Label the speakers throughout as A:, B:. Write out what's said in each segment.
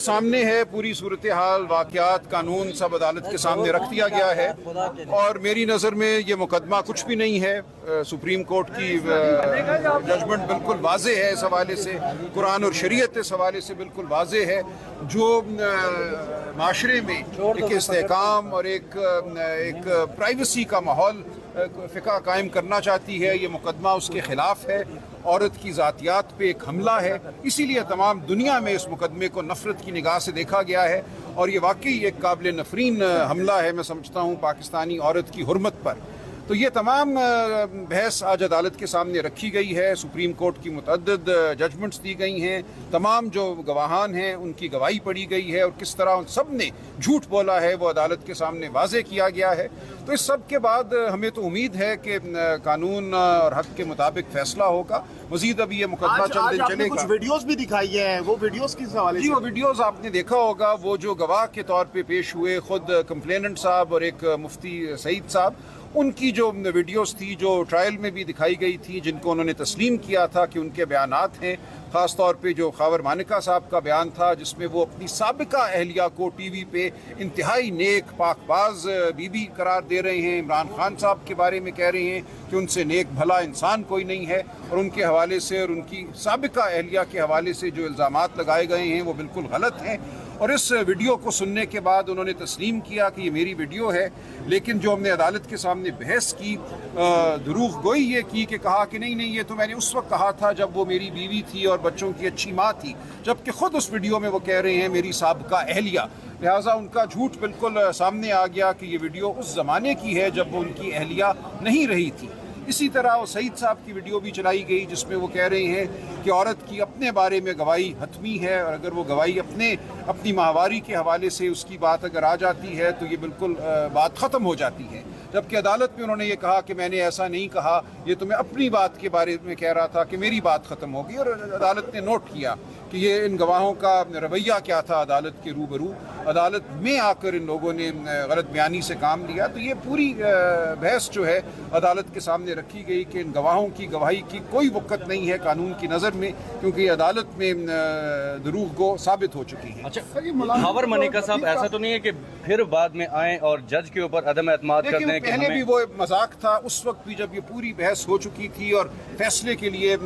A: सामने है पूरी सूरत हाल, वाक़यात, कानून सब अदालत के सामने रख दिया गया है और मेरी नज़र में ये मुकदमा कुछ भी नहीं है। सुप्रीम कोर्ट की जजमेंट बिल्कुल वाज़े है इस हवाले से, कुरान और शरीयत इस हवाले से बिल्कुल वाज़े है। जो माशरे में एक इस्तेहकाम और एक प्राइवेसी का माहौल फ़िका कायम करना चाहती है, ये मुकदमा उसके ख़िलाफ़ है। औरत की ज़ातियात पे एक हमला है, इसीलिए तमाम दुनिया में इस मुकदमे को नफ़रत की निगाह से देखा गया है और ये वाकई एक काबिल नफरीन हमला है, मैं समझता हूँ, पाकिस्तानी औरत की हुर्मत पर। तो ये तमाम बहस आज अदालत के सामने रखी गई है। सुप्रीम कोर्ट की मुतअद्दिद जजमेंट्स दी गई हैं, तमाम जो गवाहान हैं उनकी गवाही पढ़ी गई है और किस तरह सब ने झूठ बोला है वो अदालत के सामने वाज़े किया गया है। तो इस सब के बाद हमें तो उम्मीद है कि कानून और हक़ के मुताबिक फ़ैसला होगा। मज़ीद अभी ये मुकदमा चंद दिन चलेगा।
B: कुछ वीडियोस भी दिखाई हैं, वो वीडियोस किस हवाले से?
A: जी, वो वीडियोस आपने देखा होगा, वो जो गवाह के तौर पे पेश हुए, ख़ुद कंप्लेनेंट साहब और एक मुफ्ती सईद साहब, उनकी जो वीडियोस थी जो ट्रायल में भी दिखाई गई थी, जिनको उन्होंने तस्लीम किया था कि उनके बयानात हैं, ख़ास तौर पे जो खावर मानिका साहब का बयान था जिसमें वो अपनी साबिका अहलिया को टीवी पे इंतहाई नेक पाकबाज बीबी करार दे रहे हैं, इमरान खान साहब के बारे में कह रहे हैं कि उनसे नेक भला इंसान कोई नहीं है और उनके हवाले से और उनकी साबिका अहलिया के हवाले से जो इल्ज़ामात लगाए गए हैं वो बिल्कुल गलत हैं। और इस वीडियो को सुनने के बाद उन्होंने तस्लीम किया कि ये मेरी वीडियो है, लेकिन जो हमने अदालत के सामने बहस की, दुरूग गोई ये की कि कहा कि नहीं नहीं, ये तो मैंने उस वक्त कहा था जब वो मेरी बीवी थी और बच्चों की अच्छी माँ थी, जबकि ख़ुद उस वीडियो में वो कह रहे हैं मेरी साबिका अहलिया। लिहाजा उनका झूठ बिल्कुल सामने आ गया कि ये वीडियो उस ज़माने की है जब वो उनकी अहलिया नहीं रही थी। इसी तरह वो सईद साहब की वीडियो भी चलाई गई जिसमें वो कह रहे हैं कि औरत की अपने बारे में गवाही हतमी है और अगर वो गवाही अपनी माहवारी के हवाले से उसकी बात अगर आ जाती है तो ये बिल्कुल बात ख़त्म हो जाती है। जबकि अदालत में उन्होंने ये कहा कि मैंने ऐसा नहीं कहा, ये तो मैं अपनी बात के बारे में कह रहा था कि मेरी बात ख़त्म होगी। और अदालत ने नोट किया कि ये इन गवाहों का रवैया क्या था अदालत के रूबरू, अदालत में आकर इन लोगों ने गलत बयानी से काम लिया। तो ये पूरी बहस जो है अदालत के सामने रखी गई कि इन गवाहों की गवाही की कोई वक़्त नहीं है कानून की नज़र में, क्योंकि अदालत में दुरूग गो साबित हो चुकी है।
C: अच्छा, खावर मानिका साहब, ऐसा तो नहीं है कि फिर बाद में आए और जज के ऊपर अदम एतमाद कर दें?
A: पहले भी वो मजाक था, उस वक्त भी जब ये पूरी बहस हो चुकी थी और फैसले के लिए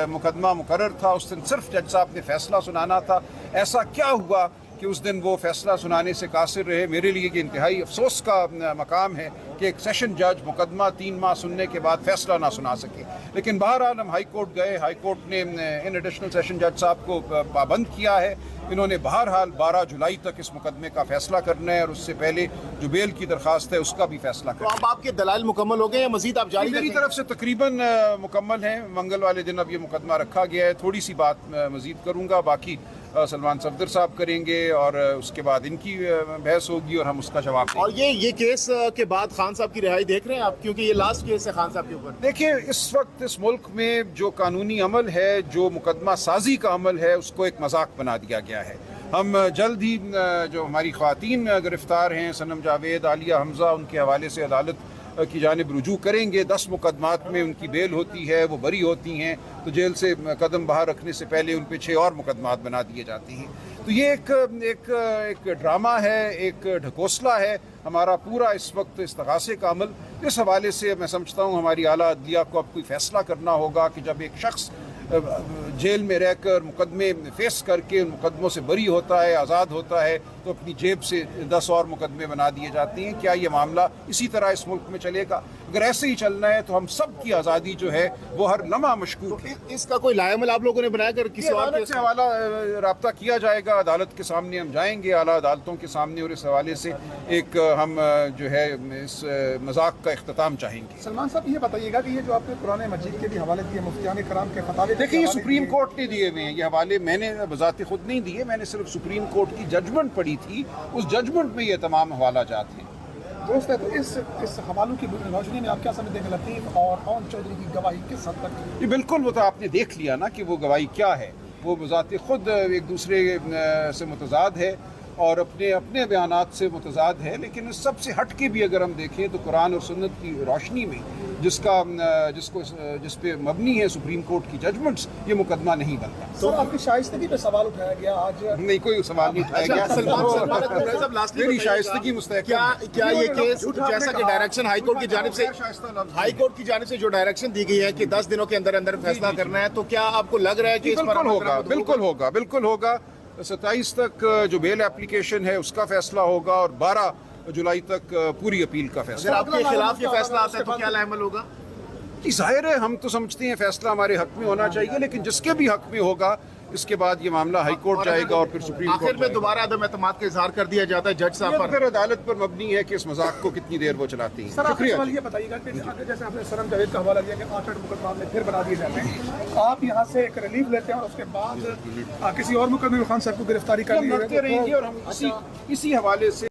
A: मुकदमा मुकर्रर था, उस दिन सिर्फ जज साहब ने फैसला सुनाना था। ऐसा क्या हुआ कि उस दिन वो फैसला सुनाने से कासिर रहे? मेरे लिए ये इंतहाई अफसोस का मकाम है कि एक सेशन जज मुकदमा 3 माह सुनने के बाद फैसला ना सुना सके। लेकिन बहरहाल हम हाई कोर्ट गए, हाई कोर्ट ने इन एडिशनल सेशन जज साहब को पाबंद किया है। इन्होंने बहरहाल 12 जुलाई तक इस मुकदमे का फैसला करना है और उससे पहले जो बेल की दरख्वास्त है उसका भी फैसला करना है।
B: तो अब आपके दलाइल मुकम्मल हो गए या मजीद आप जारी?
A: मेरी तरफ से तकरीबन मुकम्मल है। मंगल वाले दिन अब ये मुकदमा रखा गया है। थोड़ी सी बात मजीद करूँगा, बाकी सलमान सफदर साहब करेंगे और उसके बाद इनकी बहस होगी और हम उसका जवाब देंगे।
B: और ये केस के बाद खान साहब की रिहाई देख रहे हैं आप, क्योंकि ये लास्ट केस है खान साहब के ऊपर?
A: देखिए, इस वक्त इस मुल्क में जो कानूनी अमल है, जो मुकदमा साजी का अमल है, उसको एक मजाक बना दिया गया है। हम जल्द ही जो हमारी ख़वातीन गिरफ्तार हैं, सनम जावेद, आलिया हमज़ा, उनके हवाले से अदालत की जानिब रुजू करेंगे। 10 मुकदमात में उनकी बेल होती है, वो बरी होती हैं, तो जेल से कदम बाहर रखने से पहले उन पे 6 और मुकदमात बना दिए जाते हैं। तो ये एक ड्रामा है, एक ढकोसला है हमारा पूरा इस वक्त इस्तग़ासे का अमल। इस हवाले से मैं समझता हूँ हमारी आला अदलिया को अब कोई फ़ैसला करना होगा कि जब एक शख्स जेल में रहकर मुकदमे फेस करके उन मुकदमों से बरी होता है, आज़ाद होता है, तो अपनी जेब से 10 और मुकदमे बना दिए जाते हैं। क्या ये मामला इसी तरह इस मुल्क में चलेगा? अगर ऐसे ही चलना है तो हम सब की आज़ादी जो है वो हर लम्हा मशकूक है।
B: इसका कोई लायमल आप लोगों ने बनाया कर किसी
A: अदालत से हवाला रब्ता किया जाएगा, अदालत के सामने हम जाएंगे, आला अदालतों के सामने, और इस हवाले से एक हम जो है इस मजाक का इख्तिताम चाहेंगे।
D: सलमान साहब, ये बताइएगा कि ये जो आपने कुरान मजीद के भी हवाले दिए, मुफ्तियान कराम के फतावे,
A: देखिए, ये सुप्रीम कोर्ट ने दिए हुए हैं ये हवाले, मैंने बजाते खुद नहीं दिए, मैंने सिर्फ सुप्रीम कोर्ट की जजमेंट पढ़ी थी, उस जजमेंट में ये तमाम हवाला जात हैं।
D: दोस्त है, तो इस हवालों की रोशनी में आप क्या समझते हैं लतीफ़ और ओन चौधरी की गवाही किस हद तक?
A: ये बिल्कुल, वो तो आपने देख लिया ना कि वो गवाही क्या है। वो बजाते खुद एक दूसरे से मुतजाद है اور اپنے اپنے بیانات سے متضاد ہے، لیکن اس سب سے ہٹ کے بھی اگر ہم دیکھیں تو قرآن اور سنت کی روشنی میں جس پہ مبنی ہے سپریم کورٹ کی ججمنٹس، یہ مقدمہ نہیں بنتا۔
D: سر آپ کی شائستگی پہ سوال اٹھایا گیا آج؟
A: نہیں، کوئی سوال نہیں اٹھایا گیا۔ میری شائستگی مستحکم
B: کیا یہ کیس جیسا کہ ڈائریکشن ہائی کورٹ کی جانب سے جو ڈائریکشن دی گئی ہے کہ 10 دنوں کے اندر اندر فیصلہ کرنا ہے، تو کیا آپ کو لگ رہا ہے کہ اس پر
A: بالکل ہوگا 27 تک جو بیل اپلیکیشن ہے اس کا فیصلہ ہوگا، اور 12 جولائی تک پوری اپیل کا فیصلہ۔
B: اگر آپ کے خلاف یہ فیصلہ آتا ہے تو کیا عمل ہوگا؟
A: جی ظاہر ہے، ہم تو سمجھتے ہیں فیصلہ ہمارے حق میں ہونا چاہیے، لیکن جس کے بھی حق میں ہوگا اس کے بعد یہ معاملہ ہائی کورٹ جائے گا اور پھر سپریم کورٹ
B: آخر میں دوبارہ عدم اعتماد کا اظہار کر دیا جاتا ہے جج صاحب پر۔
A: پھر عدالت پر مبنی ہے کہ اس مذاق کو کتنی دیر وہ چلاتی ہیں۔
D: سر آپ
A: شکریہ۔
D: سوال یہ بتائیے گا کہ جیسے آپ نے سرم جاوید کا حوالہ دیا کہ 8 مقدمات میں پھر بنا دیے جاتے ہیں، آپ یہاں سے ایک ریلیف لیتے ہیں اور اس کے بعد کسی اور مقدمے میں خان صاحب کو گرفتاری کر لی
A: لڑتے رہیں گے، اور ہم اسی حوالے سے